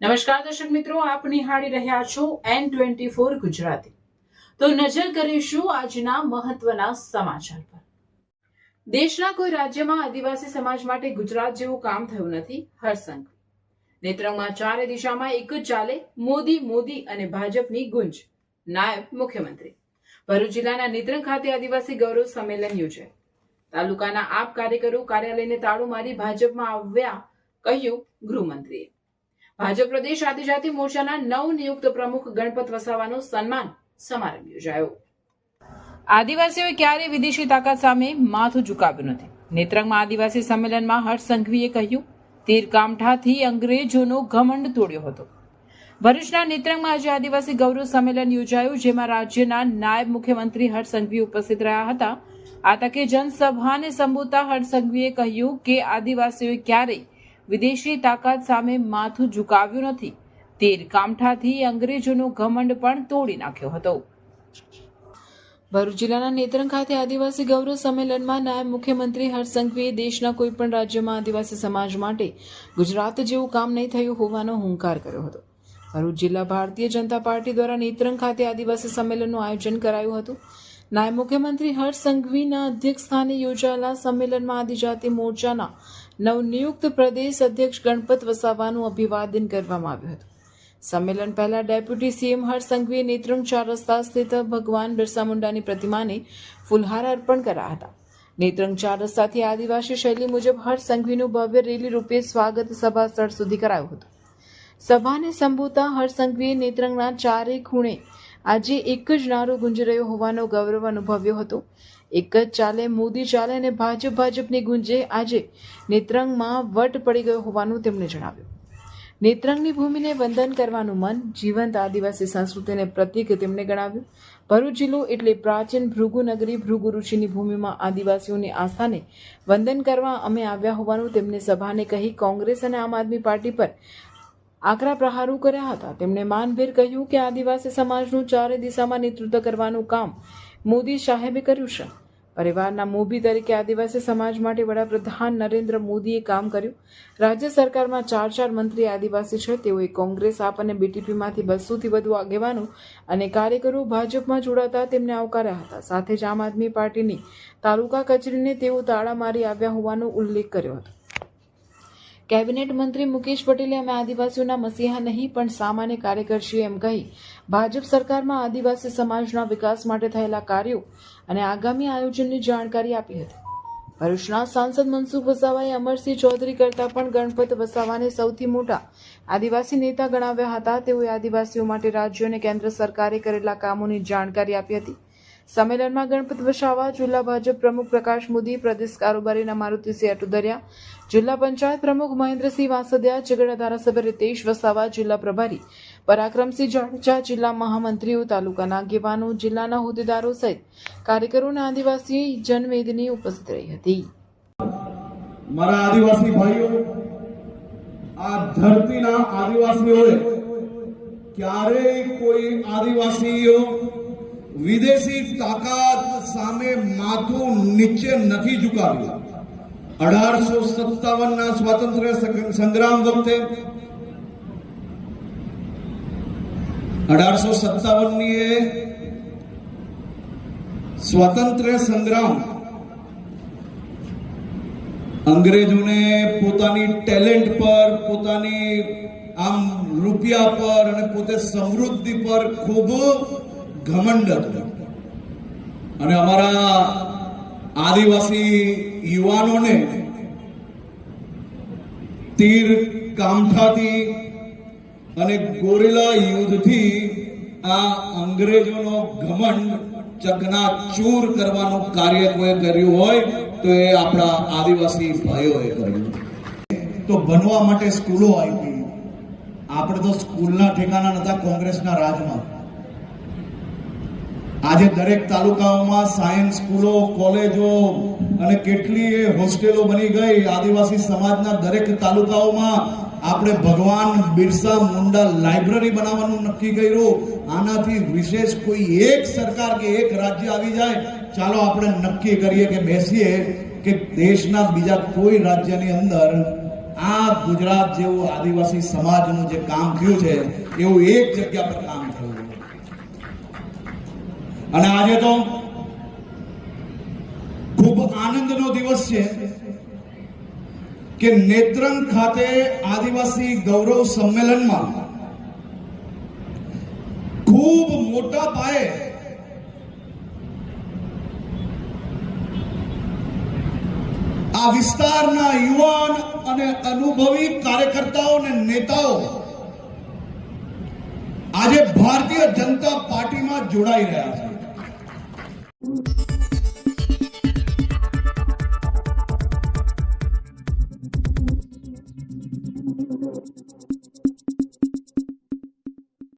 નમસ્કાર દર્શક મિત્રો, આપ નિહાળી રહ્યા છો N24 ગુજરાતી। તો નજર કરીશું આજના મહત્વના સમાચાર પર। દેશના કોઈ રાજ્યમાં આદિવાસી સમાજ માટે ગુજરાત જેવું કામ થયું નથી। હરસંઘવી નેત્રંગમાં ચારે દિશામાં એક જ ચાલે, મોદી મોદી અને ભાજપની ગુંજ। નાયબ મુખ્યમંત્રી ભરૂચ જિલ્લાના નેત્રંગ ખાતે આદિવાસી ગૌરવ સંમેલન યોજાયું। તાલુકાના આપ કાર્યકરો કાર્યાલયને તાળું મારી ભાજપમાં આવ્યા, કહ્યું ગૃહમંત્રીએ। ભાજપ પ્રદેશ આદિજાતિ મોરચાના નવનિયુક્ત પ્રમુખ ગણપત વસાવાનો સન્માન સમારંભ યોજાયો। આદિવાસીઓએ ક્યારેય વિદેશી તાકાત સામે માથું ઝુકાવ્યું નથી। નેત્રંગમાં આદિવાસી સંમેલનમાં હર્ષસંઘવીએ કહ્યું, તીર કામઠાથી અંગ્રેજોનો ઘમંડ તોડ્યો હતો। ભરૂચના નેત્રંગમાં આજે આદિવાસી ગૌરવ સંમેલન યોજાયું, જેમાં રાજ્યના નાયબ મુખ્યમંત્રી હર્ષસંઘવી ઉપસ્થિત રહ્યા હતા। આ તકે જનસભાને સંબોધતા હર્ષસંઘવીએ કહ્યું કે આદિવાસીઓએ ક્યારેય વિદેશી તાકાત સામે માથું ઝુકાવ્યું નથી। તીર કામઠાથી અંગ્રેજોનો ઘમંડ પણ તોડી નાખ્યો હતો। ભરૂચ જિલ્લાના નેત્રંગ ખાતે આદિવાસી ગૌરવ સંમેલનમાં નાયબ મુખ્યમંત્રી હર્ષસંઘવીએ દેશના કોઈપણ રાજ્યમાં આદિવાસી સમાજ માટે ગુજરાત જેવું કામ નહીં થયું હોવાનો હુંકાર કર્યો હતો। ભરૂચ જિલ્લા ભારતીય જનતા પાર્ટી દ્વારા નેત્રંગ ખાતે આદિવાસી સંમેલનનું આયોજન કરાયું હતું। નાયબ મુખ્યમંત્રી હર્ષસંઘવીના અધ્યક્ષસ્થાને યોજાયેલા સંમેલનમાં આદિજાતિ મોરચાના નવનિયુક્ત પ્રદેશ અધ્યક્ષ ગણપત વસાવાનું અભિવાદન કરવામાં આવ્યું હતું। સંમેલન પહેલા ડેપ્યુટી સીએમ હર્ષસંઘવીએ નેત્રંગ 4 રસ્તા સ્થિત ભગવાન બિરસા મુંડાની પ્રતિમાને ફૂલહાર અર્પણ કર્યા હતા। નેત્રંગ 4 રસ્તાથી આદિવાસી શૈલી મુજબ હર્ષસંઘવીનું ભવ્ય રેલી રૂપે સ્વાગત સભા સ્થળ સુધી કરાયું હતું। સભાને સંબોધતા હર્ષસંઘવીએ નેત્રંગના ચારે ખૂણે આજે એક જ નારો ગુંજી રહ્યો હોવાનો ગૌરવ અનુભવ્યો હતો। એક જ ચાલે, મોદી ચાલે અને ભાજપ ભાજપની ગુંજે આજે નેત્રંગમાં વટ પડી ગયો હોવાનું તેમણે જણાવ્યું। નેત્રંગની ભૂમિને વંદન કરવાનું મન, જીવંત આદિવાસી સંસ્કૃતિને પ્રતીક તેમણે ગણાવ્યું। ભરૂચ જિલ્લો એટલે પ્રાચીન ભૃગુ નગરી, ભૃગુ ઋષિની ભૂમિમાં આદિવાસીઓની આસ્થાને વંદન કરવા અમે આવ્યા હોવાનું તેમણે સભાને કહી કોંગ્રેસ અને આમ આદમી પાર્ટી પર આકરા પ્રહારો કર્યા હતા। તેમણે માનભેર કહ્યું કે આદિવાસી સમાજનું ચારે દિશામાં નેતૃત્વ કરવાનું કામ મોદી સાહેબે કર્યું છે। પરિવારના મોભી તરીકે આદિવાસી સમાજ માટે વડાપ્રધાન નરેન્દ્ર મોદીએ કામ કર્યું। રાજ્ય સરકારમાં 4 મંત્રી આદિવાસી છે। તેઓએ કોંગ્રેસ, આપ અને બીટીપીમાંથી 200થી વધુ આગેવાનો અને કાર્યકરો ભાજપમાં જોડાતા તેમને આવકાર્યા હતા। સાથે જ આમ આદમી પાર્ટીની તાલુકા કચેરીને તેઓ તાળા મારી આવ્યા હોવાનો ઉલ્લેખ કર્યો હતો। કેબિનેટ મંત્રી મુકેશ પટેલે અમે આદિવાસીઓના મસીહા નહીં પણ સામાન્ય કાર્યકર છીએ એમ કહી ભાજપ સરકારમાં આદિવાસી સમાજના વિકાસ માટે થયેલા કાર્યો અને આગામી આયોજનની જાણકારી આપી હતી। ભરૂચના સાંસદ મનસુખ વસાવાએ અમરસિંહ ચૌધરી કરતા પણ ગણપત વસાવાને સૌથી મોટા આદિવાસી નેતા ગણાવ્યા હતા। તેઓએ આદિવાસીઓ માટે રાજ્ય અને કેન્દ્ર સરકારે કરેલા કામોની જાણકારી આપી હતી। સંમેલનમાં ગણપત વસાવા, જિલ્લા ભાજપ પ્રમુખ પ્રકાશ મોદી, પ્રદેશ કારોબારીના મારુતિસિંહ અટુદરિયા, જિલ્લા પંચાયત પ્રમુખ મહેન્દ્રસિંહ વાસદિયા, ઝઘડા ધારાસભ્ય રીતેશ વસાવા, જિલ્લા પ્રભારી પરાક્રમસિંહ જાડેજા, જિલ્લા મહામંત્રીઓ, તાલુકાના આગેવાનો, જિલ્લાના હોદ્દેદારો સહિત કાર્યકરો અને આદિવાસી જનમેદની ઉપસ્થિત રહી હતી। મારા આદિવાસી ભાઈઓ, આ ધરતીના આદિવાસીઓએ ક્યારેય કોઈ આદિવાસીઓ વિદેશી તાકાત સામે માથું નીચે નથી ઝુકાવ્યું। 1857ના સ્વાતંત્ર્ય સંગ્રામ વખતે 1857ની સ્વાતંત્ર્ય સંગ્રામ અંગ્રેજોને પોતાની ટેલેન્ટ પર, પોતાની આમ રૂપિયા પર અને પોતે સમૃદ્ધિ પર ખૂબ ઘમંડ હતું અને અમારા આદિવાસી યુવાનોને તીર કામઠાથી અને ગોરેલા યુદ્ધથી આ અંગ્રેજોનો ઘમંડ ચકનાચૂર કરવાનું કાર્ય કોઈ કર્યું હોય તો એ આપણા આદિવાસી ભાઈઓએ કર્યું। તો બનવા માટે સ્કૂલો આવી, આપણે તો સ્કૂલના ઠેકાણા નતા કોંગ્રેસના રાજમાં। આજે દરેક તાલુકાઓમાં સાયન્સ સ્કૂલો, કોલેજો અને કેટલીય હોસ્ટેલો બની ગઈ। આદિવાસી સમાજના દરેક તાલુકાઓમાં આપણે ભગવાન બિરસા મુંડા લાઇબ્રેરી બનાવવાનું નક્કી કર્યું। આનાથી વિશેષ કોઈ એક સરકાર કે એક રાજ્ય આવી જાય, ચાલો આપણે નક્કી કરીએ કે બેસીએ કે દેશના બીજા કોઈ રાજ્યની અંદર આ ગુજરાત જેવું આદિવાસી સમાજનું જે કામ થયું છે એવું એક જગ્યા પર કામ થયું. અને આજે તો ખૂબ આનંદનો દિવસ છે કે નેત્રંગ ખાતે આદિવાસી ગૌરવ સંમેલનમાં ખૂબ મોટા પાયે આ વિસ્તારના યુવાન અને અનુભવી કાર્યકર્તાઓ અને નેતાઓ આજે ભારતીય જનતા પાર્ટીમાં જોડાઈ રહ્યા છે.